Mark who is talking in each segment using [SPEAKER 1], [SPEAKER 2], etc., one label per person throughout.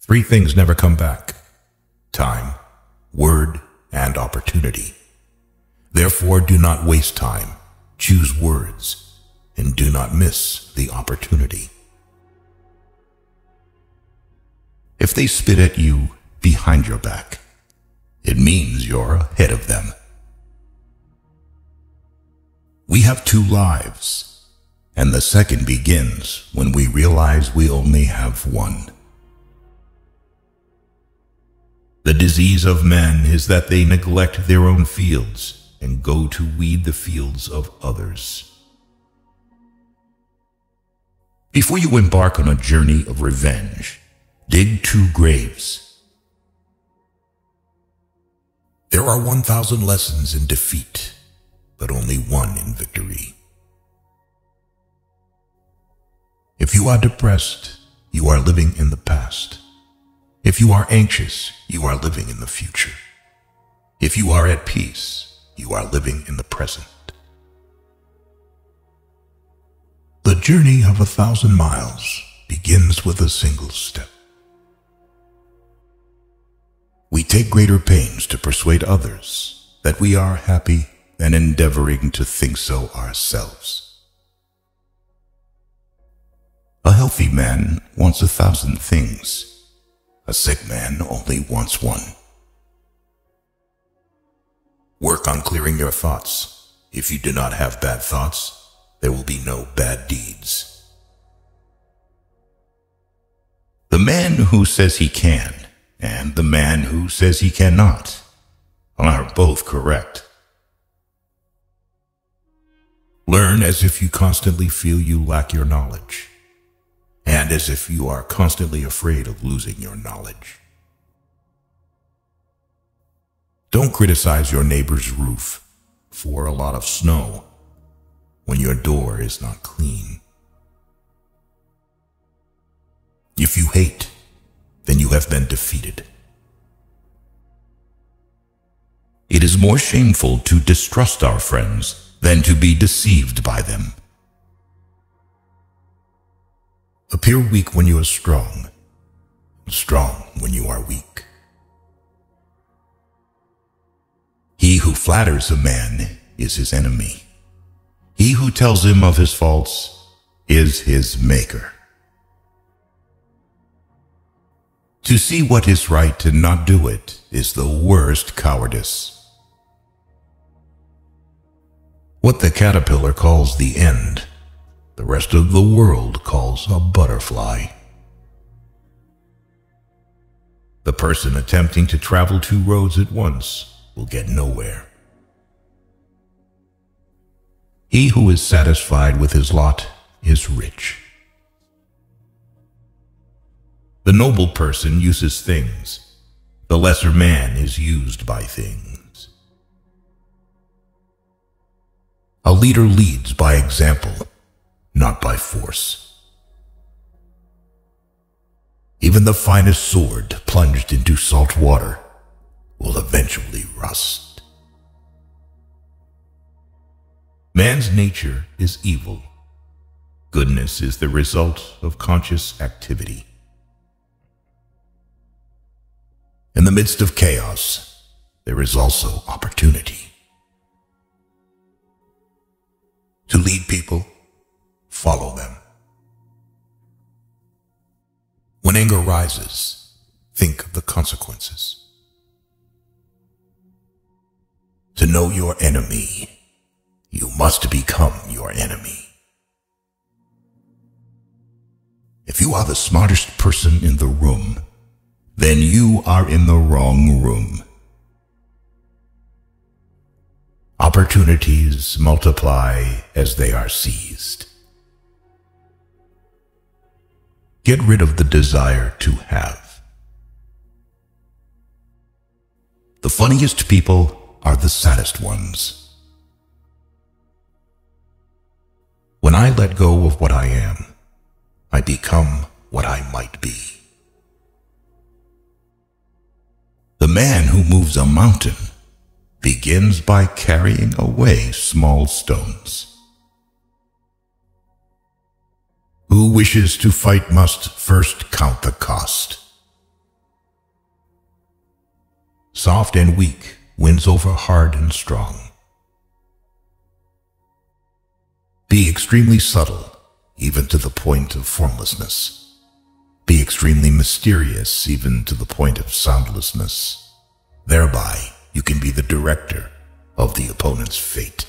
[SPEAKER 1] Three things never come back: time, word, and opportunity. Therefore, do not waste time. Choose words, and do not miss the opportunity. If they spit at you behind your back, it means you're ahead of them. We have two lives, and the second begins when we realize we only have one. The disease of men is that they neglect their own fields and go to weed the fields of others. Before you embark on a journey of revenge, dig 2 graves. There are 1,000 lessons in defeat, but only one in victory. If you are depressed, you are living in the past. If you are anxious, you are living in the future. If you are at peace, you are living in the present. The journey of 1,000 miles begins with a single step. We take greater pains to persuade others that we are happy than endeavoring to think so ourselves. A healthy man wants 1,000 things. A sick man only wants one. Work on clearing your thoughts. If you do not have bad thoughts, there will be no bad deeds. The man who says he can and the man who says he cannot are both correct. Learn as if you constantly feel you lack your knowledge, and as if you are constantly afraid of losing your knowledge. Don't criticize your neighbor's roof for a lot of snow when your door is not clean. If you hate, then you have been defeated. It is more shameful to distrust our friends than to be deceived by them. Appear weak when you are strong, strong when you are weak. He who flatters a man is his enemy. He who tells him of his faults is his maker. To see what is right and not do it is the worst cowardice. What the caterpillar calls the end, the rest of the world calls a butterfly. The person attempting to travel 2 roads at once will get nowhere. He who is satisfied with his lot is rich. The noble person uses things. The lesser man is used by things. A leader leads by example, not by force. Even the finest sword plunged into salt water will eventually rust. Man's nature is evil. Goodness is the result of conscious activity. In the midst of chaos, there is also opportunity. To lead people, follow them. When anger rises, think of the consequences. To know your enemy, you must become your enemy. If you are the smartest person in the room, then you are in the wrong room. Opportunities multiply as they are seized. Get rid of the desire to have. The funniest people are the saddest ones. When I let go of what I am, I become what I might be. The man who moves a mountain begins by carrying away small stones. Who wishes to fight must first count the cost. soft and weak wins over hard and strong. Be extremely subtle, even to the point of formlessness. Be extremely mysterious, even to the point of soundlessness. Thereby, you can be the director of the opponent's fate.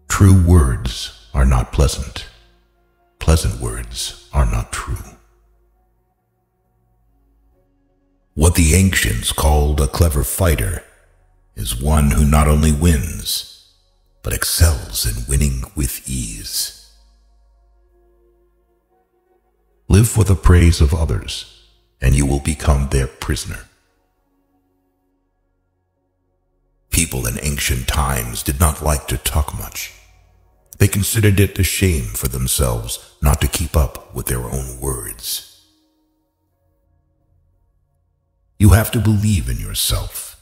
[SPEAKER 1] True words are not pleasant. Pleasant words are not true. What the ancients called a clever fighter is one who not only wins, but excels in winning with ease. Live for the praise of others, and you will become their prisoner. People in ancient times did not like to talk much. They considered it a shame for themselves not to keep up with their own words. You have to believe in yourself.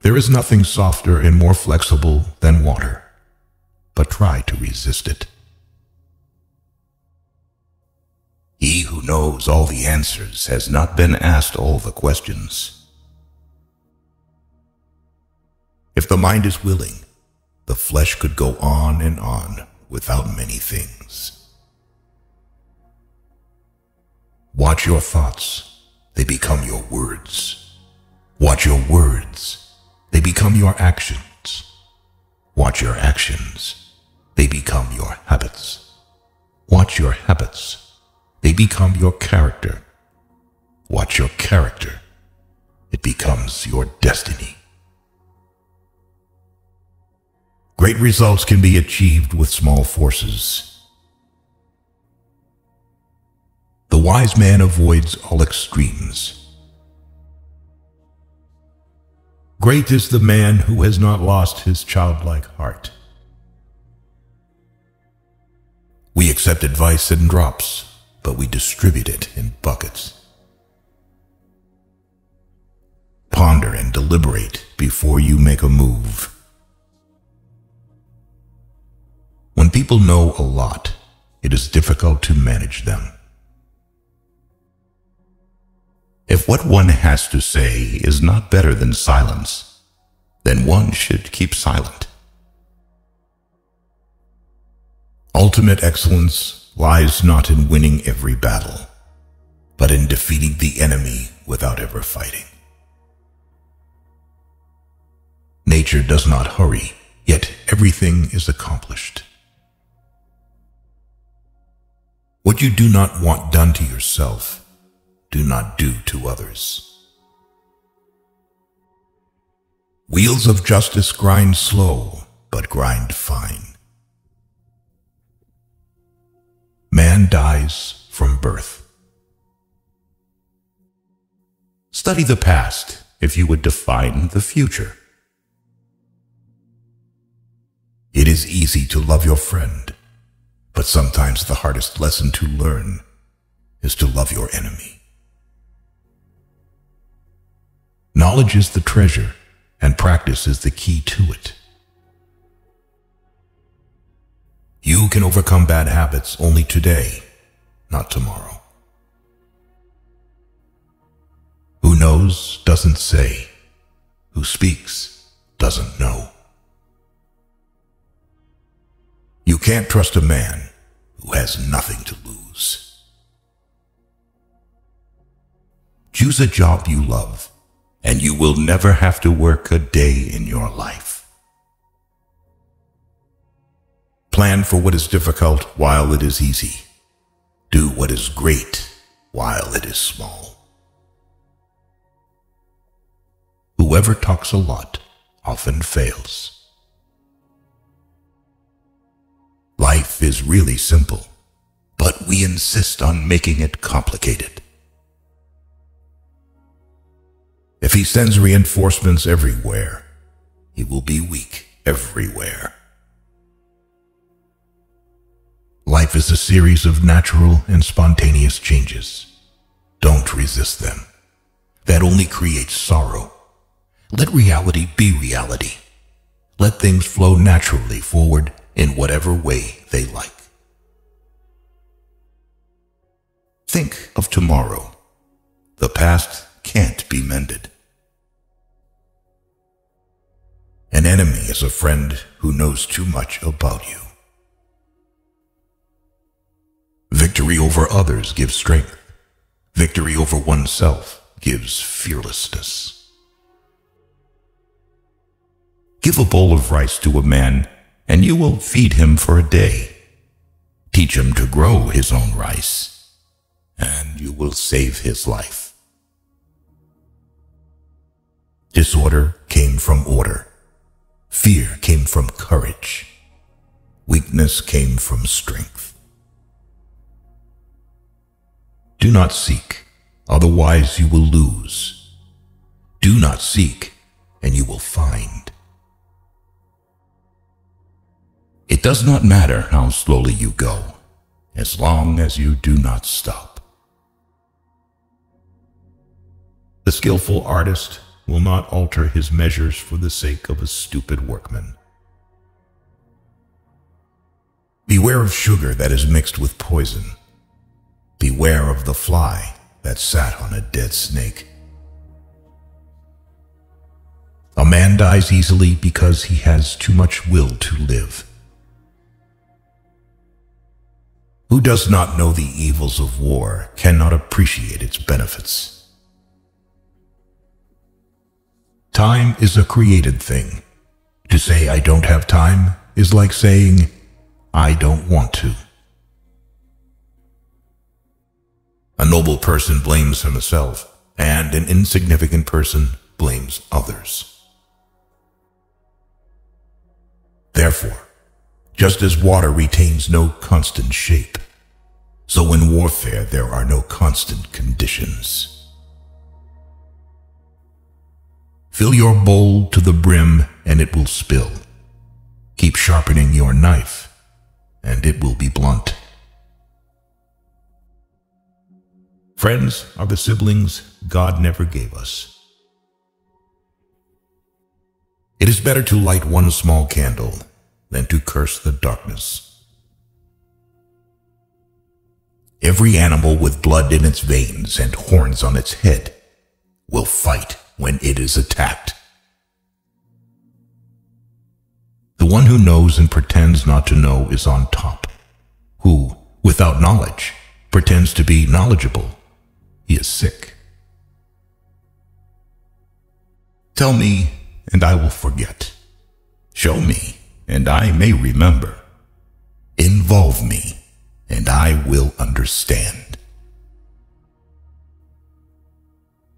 [SPEAKER 1] There is nothing softer and more flexible than water, but try to resist it. He who knows all the answers has not been asked all the questions. If the mind is willing, the flesh could go on and on without many things. Watch your thoughts, they become your words. Watch your words, they become your actions. Watch your actions, they become your habits. Watch your habits, they become your character. Watch your character, it becomes your destiny. Great results can be achieved with small forces. The wise man avoids all extremes. Great is the man who has not lost his childlike heart. We accept advice in drops, but we distribute it in buckets. Ponder and deliberate before you make a move. When people know a lot, it is difficult to manage them. If what one has to say is not better than silence, then one should keep silent. Ultimate excellence lies not in winning every battle, but in defeating the enemy without ever fighting. Nature does not hurry, yet everything is accomplished. What you do not want done to yourself, do not do to others. Wheels of justice grind slow, but grind fine. Man dies from birth. Study the past if you would define the future. It is easy to love your friend, but sometimes the hardest lesson to learn is to love your enemy. Knowledge is the treasure, and practice is the key to it. You can overcome bad habits only today, not tomorrow. Who knows doesn't say. Who speaks doesn't know. You can't trust a man who has nothing to lose. Choose a job you love, and you will never have to work a day in your life. Plan for what is difficult while it is easy. Do what is great while it is small. Whoever talks a lot often fails. Life is really simple, but we insist on making it complicated. If he sends reinforcements everywhere, he will be weak everywhere. Life is a series of natural and spontaneous changes. Don't resist them. That only creates sorrow. Let reality be reality. Let things flow naturally forward in whatever way they like. Think of tomorrow. The past can't be mended. An enemy is a friend who knows too much about you. Victory over others gives strength. Victory over oneself gives fearlessness. Give a bowl of rice to a man, and you will feed him for a day. Teach him to grow his own rice, and you will save his life. Disorder came from order. Fear came from courage. Weakness came from strength. Do not seek, otherwise you will lose. Do not seek, and you will find. It does not matter how slowly you go, as long as you do not stop. The skillful artist will not alter his measures for the sake of a stupid workman. Beware of sugar that is mixed with poison. Beware of the fly that sat on a dead snake. A man dies easily because he has too much will to live. Who does not know the evils of war cannot appreciate its benefits. Time is a created thing. To say I don't have time is like saying I don't want to. A noble person blames himself, and an insignificant person blames others. Therefore, just as water retains no constant shape, so in warfare there are no constant conditions. Fill your bowl to the brim, and it will spill. Keep sharpening your knife, and it will be blunt. Friends are the siblings God never gave us. It is better to light one small candle than to curse the darkness. Every animal with blood in its veins and horns on its head will fight when it is attacked. The one who knows and pretends not to know is on top. Who, without knowledge, pretends to be knowledgeable, he is sick. Tell me, and I will forget. Show me, and I may remember. Involve me, and I will understand.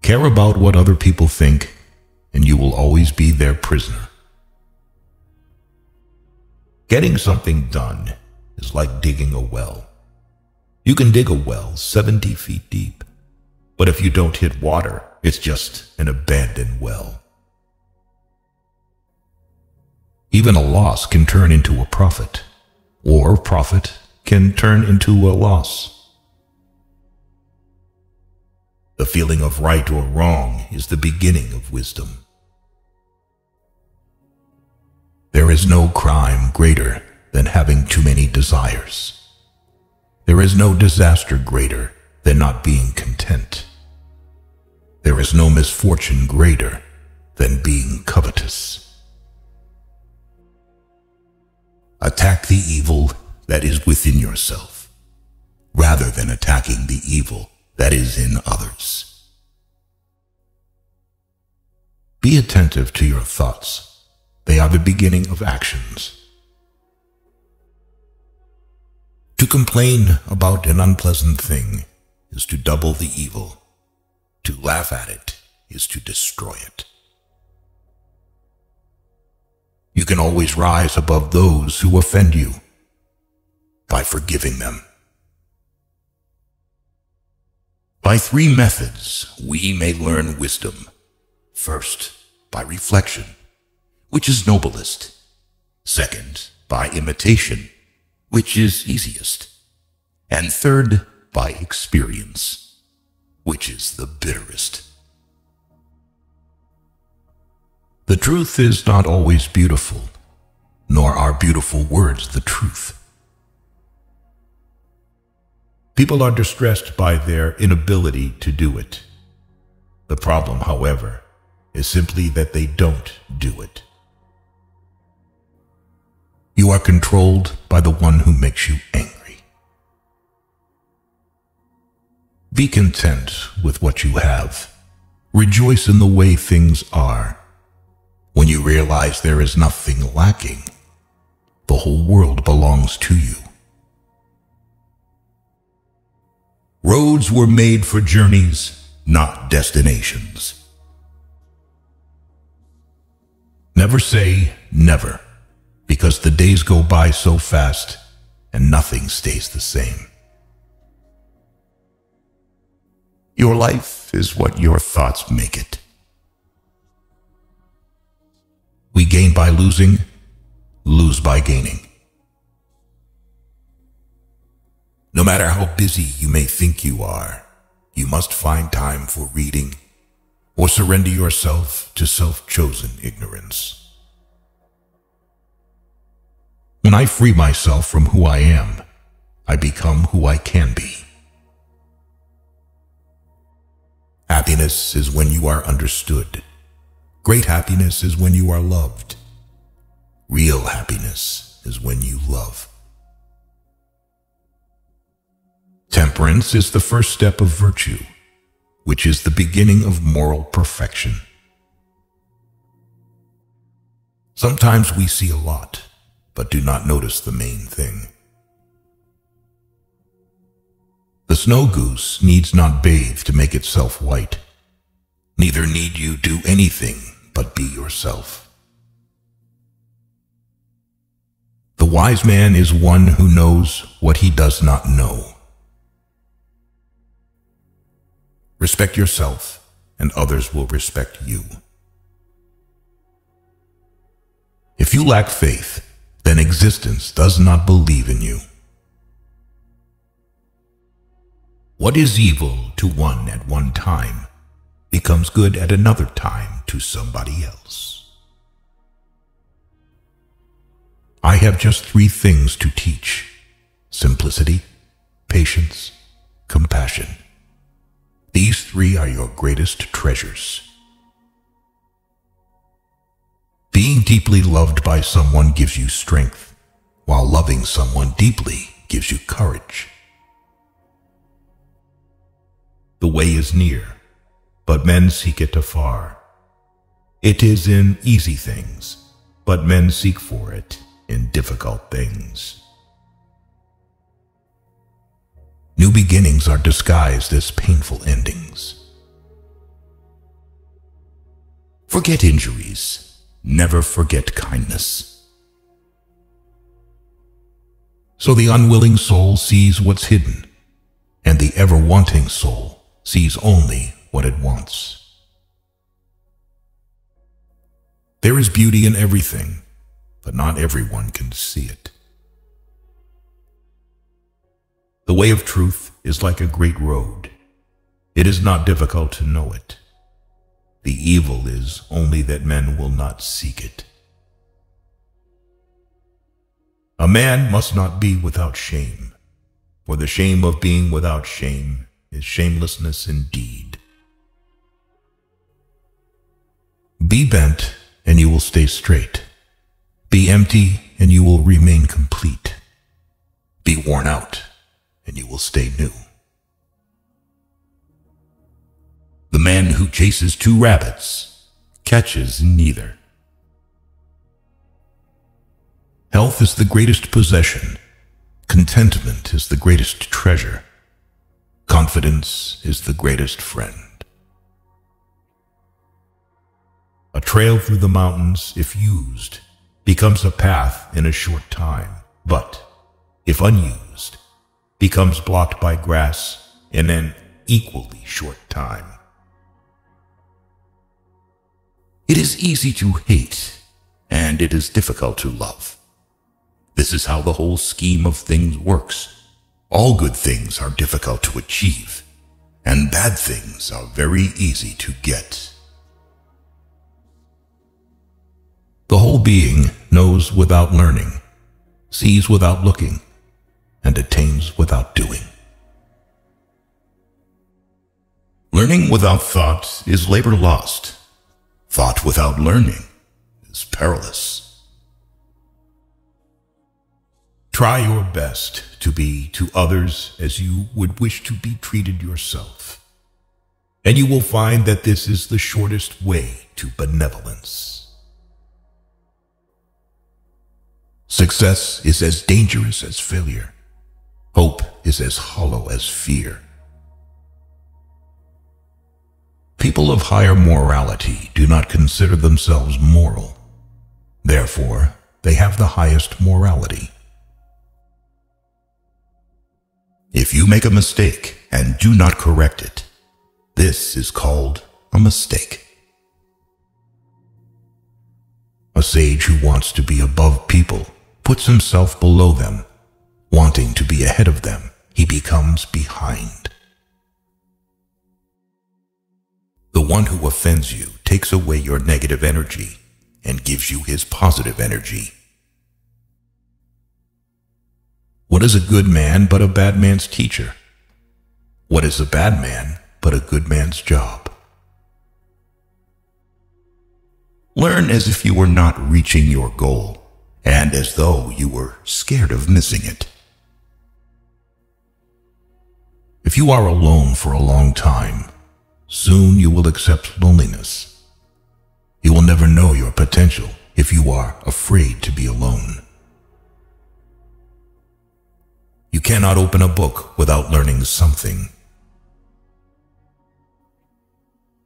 [SPEAKER 1] Care about what other people think, and you will always be their prisoner. Getting something done is like digging a well. You can dig a well 70 feet deep, but if you don't hit water, it's just an abandoned well. Even a loss can turn into a profit, or profit can turn into a loss. The feeling of right or wrong is the beginning of wisdom. There is no crime greater than having too many desires. There is no disaster greater than not being content. There is no misfortune greater than being covetous. Attack the evil that is within yourself, rather than attacking the evil that is in others. Be attentive to your thoughts. They are the beginning of actions. To complain about an unpleasant thing is to double the evil. To laugh at it is to destroy it. You can always rise above those who offend you by forgiving them. By 3 methods, we may learn wisdom. First, by reflection, which is noblest. Second, by imitation, which is easiest. And third, by experience, which is the bitterest. The truth is not always beautiful, nor are beautiful words the truth. People are distressed by their inability to do it. The problem, however, is simply that they don't do it. You are controlled by the one who makes you angry. Be content with what you have. Rejoice in the way things are. When you realize there is nothing lacking, the whole world belongs to you. Roads were made for journeys, not destinations. Never say never, because the days go by so fast and nothing stays the same. Your life is what your thoughts make it. We gain by losing, lose by gaining. No matter how busy you may think you are, you must find time for reading or surrender yourself to self-chosen ignorance. When I free myself from who I am, I become who I can be. Happiness is when you are understood. Great happiness is when you are loved. Real happiness is when you love. Temperance is the first step of virtue, which is the beginning of moral perfection. Sometimes we see a lot, but do not notice the main thing. The snow goose needs not bathe to make itself white. Neither need you do anything but be yourself. The wise man is one who knows what he does not know. Respect yourself, and others will respect you. If you lack faith, then existence does not believe in you. What is evil to one at one time becomes good at another time to somebody else. I have just 3 things to teach: simplicity, patience, compassion. These 3 are your greatest treasures. Being deeply loved by someone gives you strength, while loving someone deeply gives you courage. The way is near, but men seek it afar. It is in easy things, but men seek for it in difficult things. New beginnings are disguised as painful endings. Forget injuries. Never forget kindness. So the unwilling soul sees what's hidden, and the ever-wanting soul sees only what it wants. There is beauty in everything, but not everyone can see it. The way of truth is like a great road. It is not difficult to know it. The evil is only that men will not seek it. A man must not be without shame, for the shame of being without shame is shamelessness indeed. Be bent, and you will stay straight. Be empty, and you will remain complete. Be worn out, and you will stay new. The man who chases 2 rabbits catches neither. Health is the greatest possession. Contentment is the greatest treasure. Confidence is the greatest friend. A trail through the mountains, if used, becomes a path in a short time, but, if unused, becomes blocked by grass in an equally short time. It is easy to hate, and it is difficult to love. This is how the whole scheme of things works. All good things are difficult to achieve, and bad things are very easy to get. The whole being knows without learning, sees without looking, and attains without doing. Learning without thought is labor lost. Thought without learning is perilous. Try your best to be to others as you would wish to be treated yourself, and you will find that this is the shortest way to benevolence. Success is as dangerous as failure. Hope is as hollow as fear. People of higher morality do not consider themselves moral. Therefore, they have the highest morality. If you make a mistake and do not correct it, this is called a mistake. A sage who wants to be above people puts himself below them. Wanting to be ahead of them, he becomes behind. The one who offends you takes away your negative energy and gives you his positive energy. What is a good man but a bad man's teacher? What is a bad man but a good man's job? Learn as if you were not reaching your goal, and as though you were scared of missing it. If you are alone for a long time, soon you will accept loneliness. You will never know your potential if you are afraid to be alone. You cannot open a book without learning something.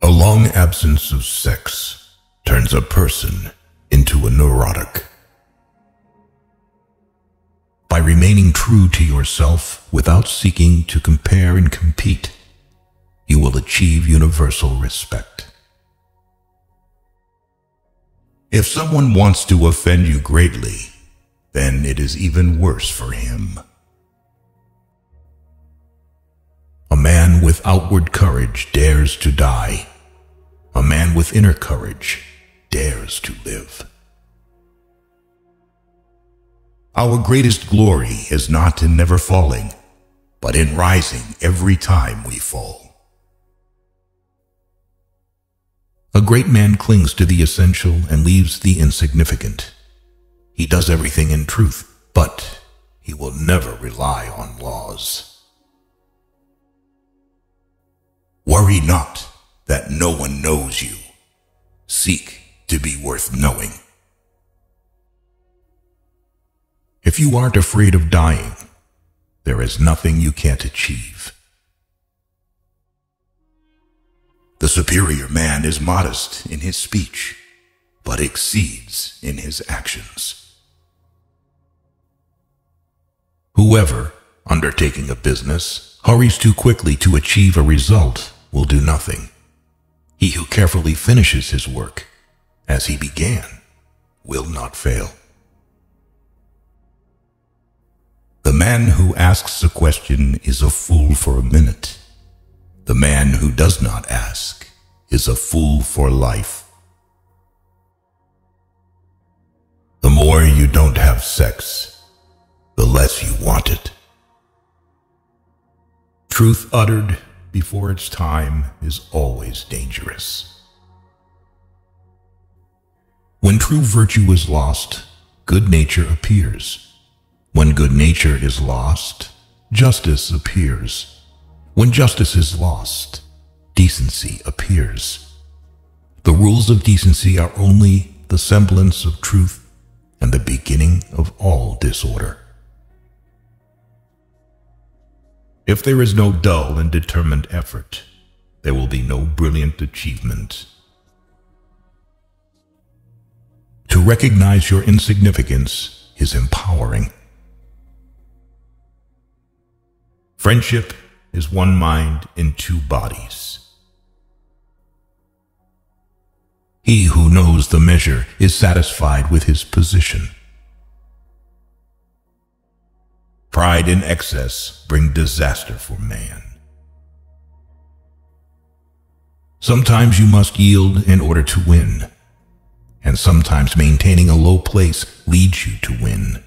[SPEAKER 1] A long absence of sex turns a person into a neurotic. By remaining true to yourself without seeking to compare and compete, you will achieve universal respect. If someone wants to offend you greatly, then it is even worse for him. A man with outward courage dares to die. A man with inner courage dares to live. Our greatest glory is not in never falling, but in rising every time we fall. A great man clings to the essential and leaves the insignificant. He does everything in truth, but he will never rely on laws. Worry not that no one knows you. Seek to be worth knowing. If you aren't afraid of dying, there is nothing you can't achieve. The superior man is modest in his speech, but exceeds in his actions. Whoever, undertaking a business, hurries too quickly to achieve a result will do nothing. He who carefully finishes his work, as he began, will not fail. The man who asks a question is a fool for a minute. The man who does not ask is a fool for life. The more you don't have sex, the less you want it. Truth uttered before its time is always dangerous. When true virtue is lost, good nature appears. When good nature is lost, justice appears. When justice is lost, decency appears. The rules of decency are only the semblance of truth and the beginning of all disorder. If there is no dull and determined effort, there will be no brilliant achievement. To recognize your insignificance is empowering. Friendship is one mind in two bodies. He who knows the measure is satisfied with his position. Pride and excess bring disaster for man. Sometimes you must yield in order to win, and sometimes maintaining a low place leads you to win.